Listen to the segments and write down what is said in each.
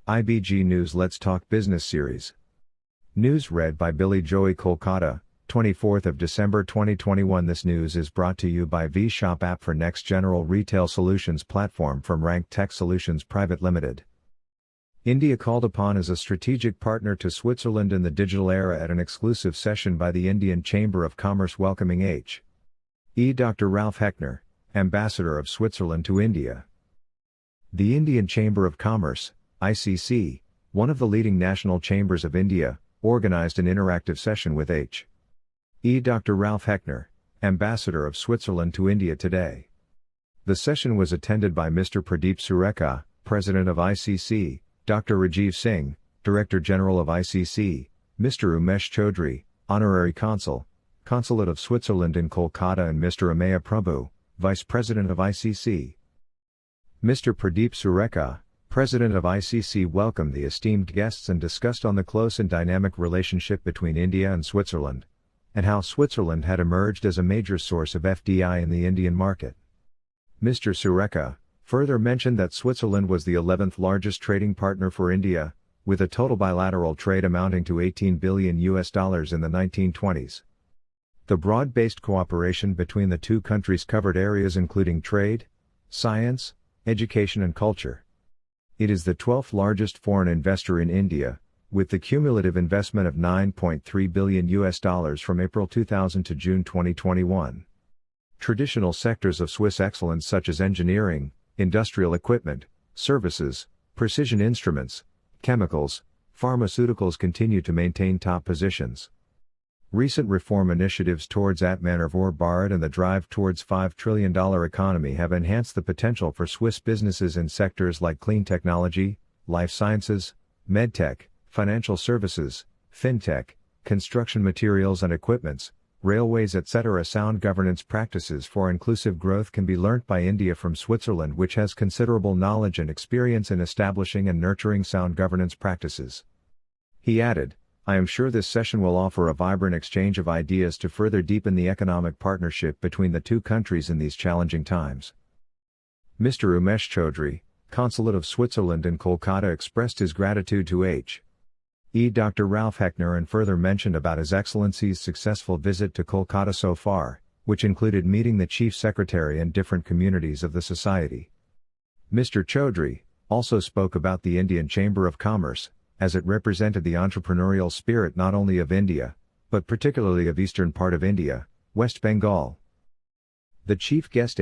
IBG News Let's Talk Business Series. News read by Billy Joey Kolkata, 24th of December 2021. This news is brought to you by V-Shop app for next general retail solutions platform from RankTech Solutions Private Limited. India called upon as a strategic partner to Switzerland in the digital era at an exclusive session by the Indian Chamber of Commerce welcoming Dr. Ralph Heckner, Ambassador of Switzerland to India. The Indian Chamber of Commerce, ICC, one of the leading national chambers of India, organized an interactive session with Dr. Ralph Heckner, Ambassador of Switzerland to India today. The session was attended by Mr. Pradeep Surekha, President of ICC, Dr. Rajiv Singh, Director General of ICC, Mr. Umesh Chaudhry, Honorary Consul, Consulate of Switzerland in Kolkata, and Mr. Ameya Prabhu, Vice President of ICC. Mr. Pradeep Surekha, President of ICC, welcomed the esteemed guests and discussed on the close and dynamic relationship between India and Switzerland, and how Switzerland had emerged as a major source of FDI in the Indian market. Mr. Surekha further mentioned that Switzerland was the 11th largest trading partner for India, with a total bilateral trade amounting to $18 billion in the 1920s. The broad-based cooperation between the two countries covered areas including trade, science, education and culture. It is the 12th largest foreign investor in India, with the cumulative investment of $9.3 billion from April 2000 to June 2021. Traditional sectors of Swiss excellence such as engineering, industrial equipment, services, precision instruments, chemicals, pharmaceuticals continue to maintain top positions. Recent reform initiatives towards Atmanirbhar Bharat and the drive towards $5 trillion economy have enhanced the potential for Swiss businesses in sectors like clean technology, life sciences, medtech, financial services, fintech, construction materials and equipments, railways etc. Sound governance practices for inclusive growth can be learnt by India from Switzerland, which has considerable knowledge and experience in establishing and nurturing sound governance practices. He added, I am sure this session will offer a vibrant exchange of ideas to further deepen the economic partnership between the two countries in these challenging times. Mr. Umesh Chaudhry, Consulate of Switzerland in Kolkata, expressed his gratitude to Dr. Ralph Heckner and further mentioned about His Excellency's successful visit to Kolkata so far, which included meeting the Chief Secretary and different communities of the society. Mr. Chaudhry also spoke about the Indian Chamber of Commerce, as it represented the entrepreneurial spirit not only of India, but particularly of eastern part of India, West Bengal. The chief guest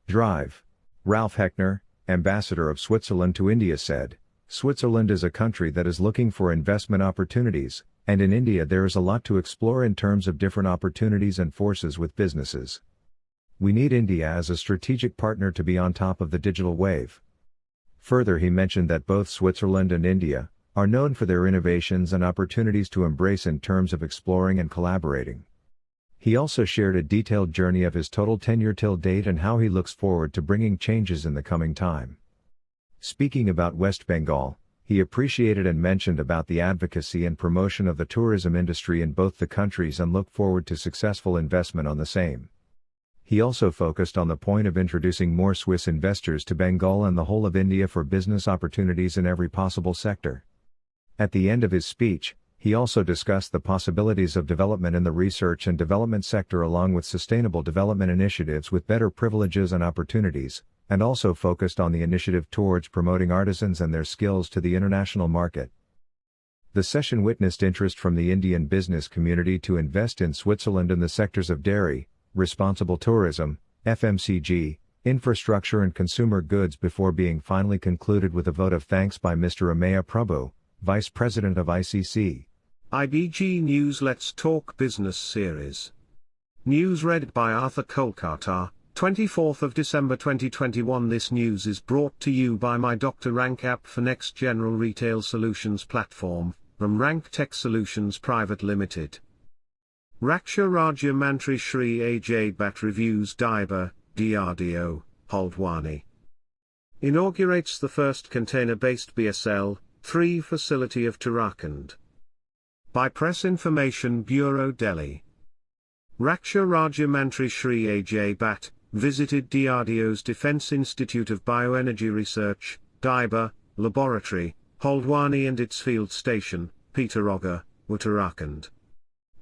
Drive. Ralph Heckner, Ambassador of Switzerland to India, said, Switzerland is a country that is looking for investment opportunities, and in India there is a lot to explore in terms of different opportunities and forces with businesses. We need India as a strategic partner to be on top of the digital wave. Further, he mentioned that both Switzerland and India are known for their innovations and opportunities to embrace in terms of exploring and collaborating. He also shared a detailed journey of his total tenure till date and how he looks forward to bringing changes in the coming time. Speaking about West Bengal, he appreciated and mentioned about the advocacy and promotion of the tourism industry in both the countries and looked forward to successful investment on the same. He also focused on the point of introducing more Swiss investors to Bengal and the whole of India for business opportunities in every possible sector. At the end of his speech, he also discussed the possibilities of development in the research and development sector along with sustainable development initiatives with better privileges and opportunities, and also focused on the initiative towards promoting artisans and their skills to the international market. The session witnessed interest from the Indian business community to invest in Switzerland in the sectors of dairy, responsible tourism, FMCG, infrastructure and consumer goods before being finally concluded with a vote of thanks by Mr. Ameya Prabhu, Vice President of ICC. IBG News Let's Talk Business Series. News read by Arthur Kolkata, 24th of December 2021. This news is brought to you by my Dr. Rank app for next general retail solutions platform, from RankTech Solutions Private Limited. Raksha Rajya Mantri Shri Ajay Bhatt reviews DIBA, DRDO, Haldwani. Inaugurates the first container-based BSL-3 facility of Uttarakhand. By Press Information Bureau, Delhi. Raksha Rajya Mantri Shri Ajay Bhatt visited DRDO's Defence Institute of Bioenergy Research, DIBA, Laboratory, Haldwani and its field station, Pitaroga, Uttarakhand.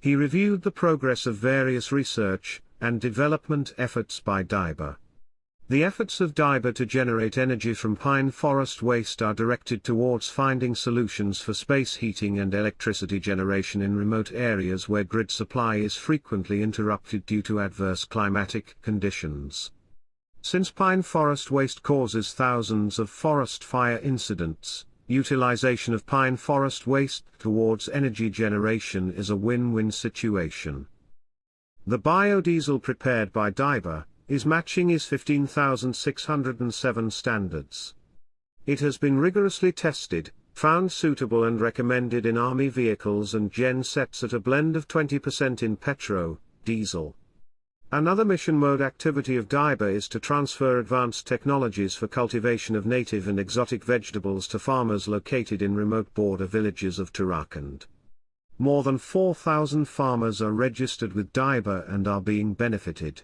He reviewed the progress of various research and development efforts by DIBA. The efforts of DIBA to generate energy from pine forest waste are directed towards finding solutions for space heating and electricity generation in remote areas where grid supply is frequently interrupted due to adverse climatic conditions. Since pine forest waste causes thousands of forest fire incidents, utilization of pine forest waste towards energy generation is a win-win situation. The biodiesel prepared by DIBA is matching IS 15607 standards. It has been rigorously tested, found suitable and recommended in Army vehicles and gen sets at a blend of 20% in diesel. Another mission mode activity of DIBA is to transfer advanced technologies for cultivation of native and exotic vegetables to farmers located in remote border villages of Uttarakhand. More than 4,000 farmers are registered with DIBA and are being benefited.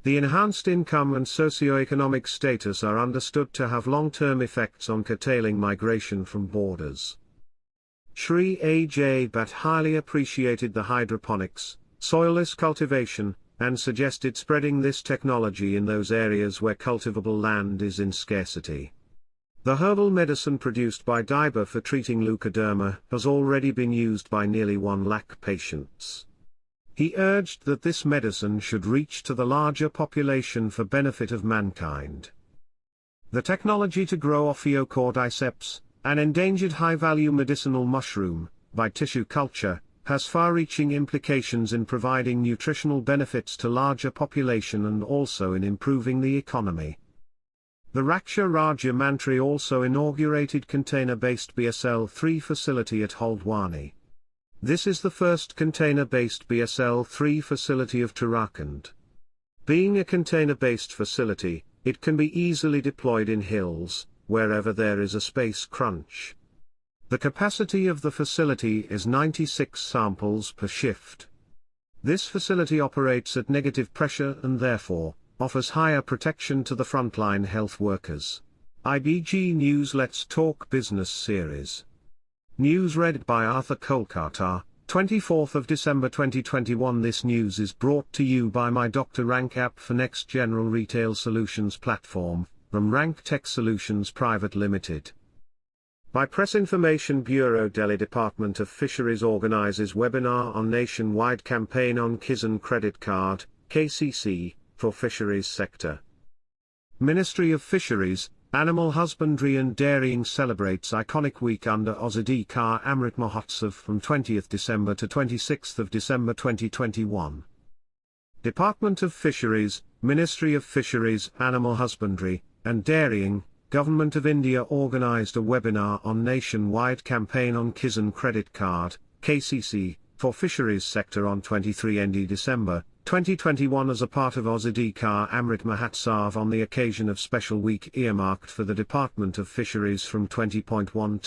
The enhanced income and socio-economic status are understood to have long-term effects on curtailing migration from borders. Shri A.J. Bhatt highly appreciated the hydroponics, soilless cultivation, and suggested spreading this technology in those areas where cultivable land is in scarcity. The herbal medicine produced by DIBA for treating leukoderma has already been used by nearly 1 lakh patients. He urged that this medicine should reach to the larger population for benefit of mankind. The technology to grow Ophiocordyceps, an endangered high-value medicinal mushroom, by tissue culture, has far-reaching implications in providing nutritional benefits to larger population and also in improving the economy. The Raksha Raja Mantri also inaugurated container-based BSL-3 facility at Haldwani. This is the first container-based BSL-3 facility of Uttarakhand. Being a container-based facility, it can be easily deployed in hills, wherever there is a space crunch. The capacity of the facility is 96 samples per shift. This facility operates at negative pressure and therefore, offers higher protection to the frontline health workers. IBG News Let's Talk Business Series. News read by Arthur Kolkata, 24th of December 2021. This news is brought to you by my Dr. Rank app for Next General Retail Solutions platform, from RankTech Solutions Private Limited. By Press Information Bureau, Delhi Department of Fisheries organizes webinar on nationwide campaign on Kisan Credit Card, KCC, for fisheries sector. Ministry of Fisheries, Animal Husbandry and Dairying celebrates iconic week under Azadi Ka Amrit Mahotsav from 20th December to 26th of December 2021. Department of Fisheries, Ministry of Fisheries, Animal Husbandry and Dairying, Government of India organized a webinar on nationwide campaign on Kisan Credit Card, KCC, for fisheries sector on 23 December 2021 as a part of Azadi Ka Amrit Mahotsav on the occasion of special week earmarked for the Department of Fisheries from 2021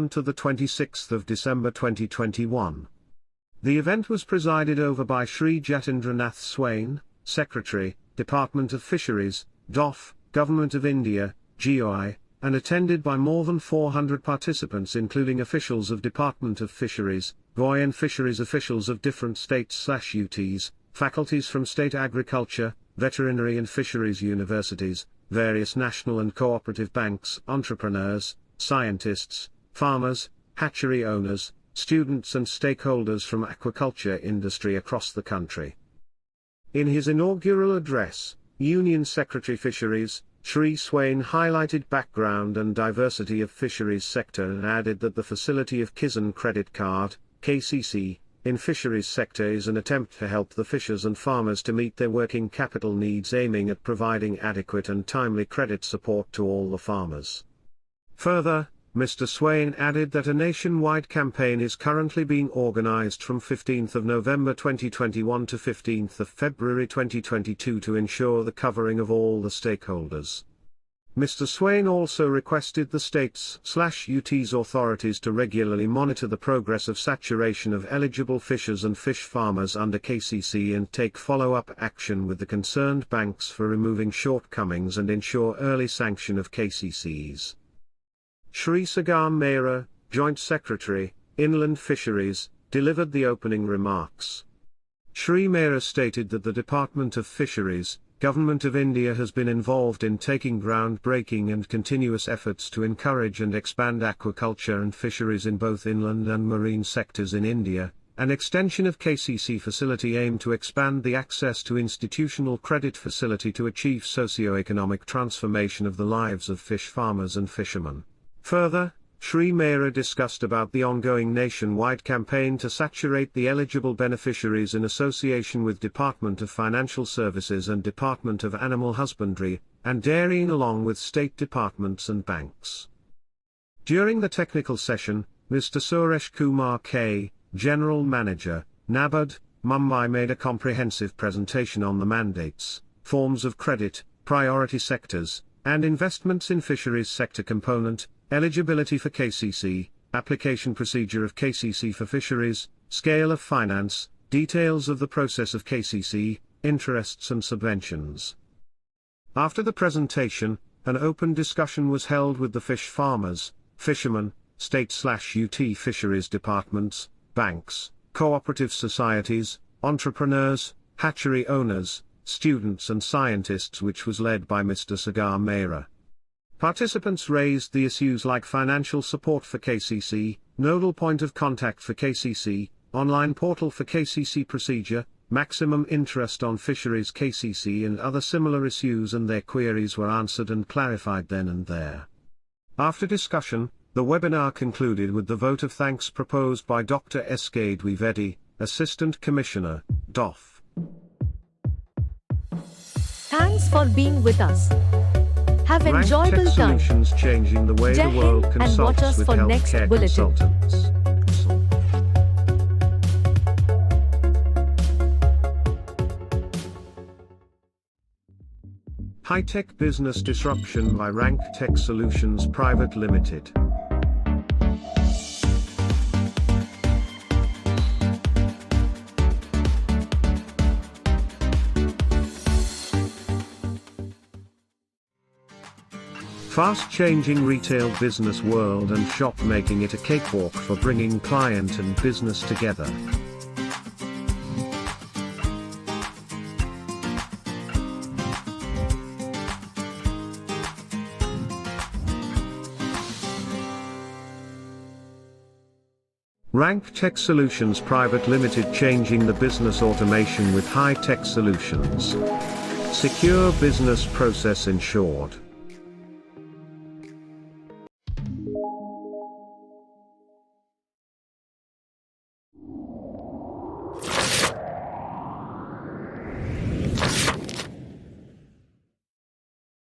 to the 26th of December 2021. The event was presided over by Shri Jatindranath Swain, Secretary, Department of Fisheries, DOF, Government of India, GOI, and attended by more than 400 participants including officials of Department of Fisheries, GOI and fisheries officials of different states/UTs, faculties from state agriculture, veterinary and fisheries universities, various national and cooperative banks, entrepreneurs, scientists, farmers, hatchery owners, students and stakeholders from aquaculture industry across the country. In his inaugural address, Union Secretary Fisheries, Shri Swain highlighted background and diversity of fisheries sector and added that the facility of Kisan Credit Card, KCC, in fisheries sector is an attempt to help the fishers and farmers to meet their working capital needs, aiming at providing adequate and timely credit support to all the farmers. Further, Mr. Swain added that a nationwide campaign is currently being organized from 15th of November 2021 to 15th of February 2022 to ensure the covering of all the stakeholders. Mr. Swain also requested the states/UT's authorities to regularly monitor the progress of saturation of eligible fishers and fish farmers under KCC and take follow-up action with the concerned banks for removing shortcomings and ensure early sanction of KCCs. Shri Sagam Mehra, Joint Secretary, Inland Fisheries, delivered the opening remarks. Shri Mehra stated that the Department of Fisheries, Government of India has been involved in taking groundbreaking and continuous efforts to encourage and expand aquaculture and fisheries in both inland and marine sectors in India. An extension of KCC facility aimed to expand the access to institutional credit facility to achieve socio-economic transformation of the lives of fish farmers and fishermen. Further, Shri Mehra discussed about the ongoing nationwide campaign to saturate the eligible beneficiaries in association with Department of Financial Services and Department of Animal Husbandry, and Dairying along with state departments and banks. During the technical session, Mr. Suresh Kumar K., General Manager, NABARD, Mumbai made a comprehensive presentation on the mandates, forms of credit, priority sectors, and investments in fisheries sector component, eligibility for KCC, application procedure of KCC for fisheries, scale of finance, details of the process of KCC, interests and subventions. After the presentation, an open discussion was held with the fish farmers, fishermen, state/UT fisheries departments, banks, cooperative societies, entrepreneurs, hatchery owners, students and scientists, which was led by Mr. Sagar Mehra. Participants raised the issues like financial support for KCC, nodal point of contact for KCC, online portal for KCC procedure, maximum interest on fisheries KCC and other similar issues, and their queries were answered and clarified then and there. After discussion, the webinar concluded with the vote of thanks proposed by Dr. S.K. Dwivedi, Assistant Commissioner, DOF. Thanks for being with us. Have enjoyable RankTech time. Solutions changing the way Jai the world Hind and watch consults us with for next healthcare bulletin. consultants. High-tech business disruption by RankTech Solutions Private Limited. Fast-changing retail business world and shop, making it a cakewalk for bringing client and business together. RankTech Solutions Private Limited, changing the business automation with high-tech solutions. Secure business process ensured.